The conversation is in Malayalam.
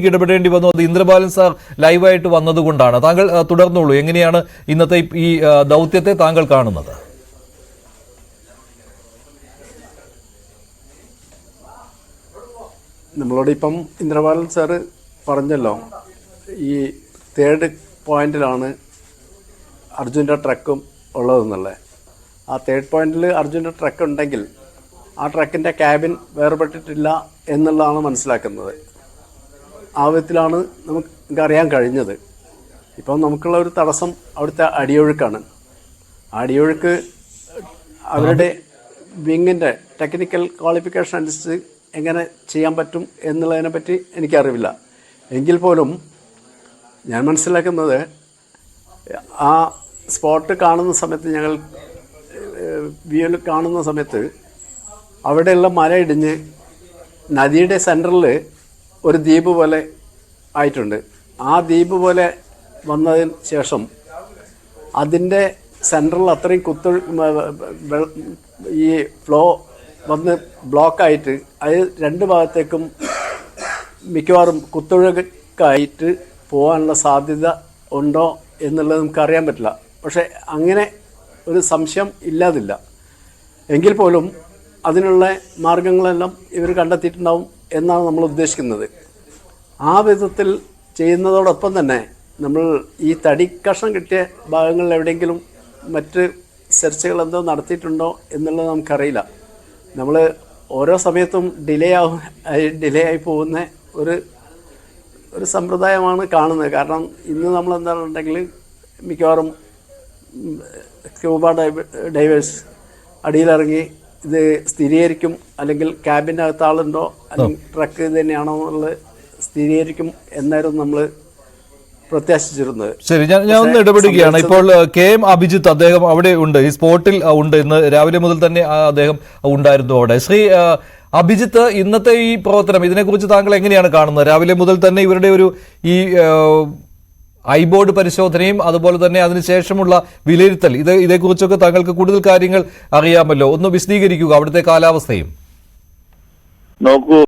ഇടപെടേണ്ടി വന്നു. അത് ഇന്ദ്രബാലൻ സാർ ലൈവായിട്ട് വന്നതുകൊണ്ടാണ്. താങ്കൾ തുടർന്നുള്ളൂ. എങ്ങനെയാണ് ഇന്നത്തെ ഈ ദൗത്യത്തെ താങ്കൾ കാണുന്നത്? നമ്മളോട് ഇപ്പം ഇന്ദ്രബാലൻ സാറ് പറഞ്ഞല്ലോ, ഈ 3rd പോയിന്റിലാണ് അർജുൻ്റെ ട്രക്കും ഉള്ളതെന്നുള്ളത്. ആ 3rd പോയിന്റിൽ അർജുൻ്റെ ട്രക്ക് ഉണ്ടെങ്കിൽ ആ ട്രക്കിൻ്റെ ക്യാബിൻ വേർപെട്ടിട്ടില്ല എന്നുള്ളതാണ് മനസ്സിലാക്കുന്നത്. ആ വിധത്തിലാണ് നമുക്കറിയാൻ കഴിഞ്ഞത്. ഇപ്പം നമുക്കുള്ള ഒരു തടസ്സം അവിടുത്തെ അടിയൊഴുക്കാണ്. അടിയൊഴുക്ക് അവരുടെ വിങ്ങിൻ്റെ ടെക്നിക്കൽ ക്വാളിഫിക്കേഷൻ അനുസരിച്ച് എങ്ങനെ ചെയ്യാൻ പറ്റും എന്നുള്ളതിനെ പറ്റി എനിക്കറിവില്ല. എങ്കിൽ പോലും ഞാൻ മനസ്സിലാക്കുന്നത്, ആ സ്പോട്ട് കാണുന്ന സമയത്ത്, ഞങ്ങൾ വ്യൂവിൽ കാണുന്ന സമയത്ത് അവിടെയുള്ള മല ഇടിഞ്ഞ് നദിയുടെ സെൻറ്ററിൽ ഒരു ദ്വീപ് പോലെ ആയിട്ടുണ്ട്. ആ ദ്വീപ് പോലെ വന്നതിന് ശേഷം അതിൻ്റെ സെൻറ്ററിൽ അത്രയും ഈ ഫ്ലോ വന്ന് ബ്ലോക്കായിട്ട് അത് 2 ഭാഗത്തേക്കും മിക്കവാറും കുത്തൊഴുക്കായിട്ട് പോകാനുള്ള സാധ്യത ഉണ്ടോ എന്നുള്ളത് നമുക്കറിയാൻ പറ്റില്ല. പക്ഷേ അങ്ങനെ ഒരു സംശയം ഇല്ലാതില്ല. എങ്കിൽ പോലും അതിനുള്ള മാർഗങ്ങളെല്ലാം ഇവർ കണ്ടെത്തിയിട്ടുണ്ടാവും എന്നാണ് നമ്മൾ ഉദ്ദേശിക്കുന്നത്. ആ വിധത്തിൽ ചെയ്യുന്നതോടൊപ്പം തന്നെ നമ്മൾ ഈ തടി കഷ്ണം കിട്ടിയ ഭാഗങ്ങളിൽ എവിടെയെങ്കിലും മറ്റ് സെർച്ചുകൾ എന്തോ നടത്തിയിട്ടുണ്ടോ എന്നുള്ളത് നമുക്കറിയില്ല. നമ്മൾ ഓരോ സമയത്തും ഡിലേ ആയി പോകുന്ന ഒരു സമ്പ്രദായമാണ് കാണുന്നത്. കാരണം ഇന്ന് നമ്മൾ എന്താണെന്നുണ്ടെങ്കിൽ മിക്കവാറും സ്കൂബ ഡൈവേഴ്സ് അടിയിലിറങ്ങി ഇത് സ്ഥിരീകരിക്കും, അല്ലെങ്കിൽ ക്യാബിനകത്ത് ആളുണ്ടോ അല്ലെങ്കിൽ ട്രക്ക് ഇത് തന്നെയാണോ എന്നുള്ളത് സ്ഥിരീകരിക്കും എന്നായിരുന്നു നമ്മൾ പ്രത്യാശിച്ചിരുന്നത്. ശരി, ഞാൻ ഒന്ന് ഇടപെടുകയാണ്. ഇപ്പോൾ KM അഭിജിത്ത് അദ്ദേഹം അവിടെ ഉണ്ട്, ഈ സ്പോട്ടിൽ ഉണ്ട്. ഇന്ന് രാവിലെ മുതൽ തന്നെ അദ്ദേഹം ഉണ്ടായിരുന്നു അവിടെ. ശ്രീ അഭിജിത്ത്, ഇന്നത്തെ ഈ പ്രവർത്തനം, ഇതിനെക്കുറിച്ച് താങ്കൾ എങ്ങനെയാണ് കാണുന്നത്? രാവിലെ മുതൽ തന്നെ ഇവരുടെ ഈ ഐബോർഡ് പരിശോധനയും അതുപോലെ തന്നെ അതിനുശേഷമുള്ള വിലയിരുത്തൽ, ഇതേക്കുറിച്ചൊക്കെ താങ്കൾക്ക് കൂടുതൽ കാര്യങ്ങൾ അറിയാമല്ലോ. ഒന്ന് വിശദീകരിക്കുക അവിടുത്തെ കാലാവസ്ഥയും. നോക്കൂ,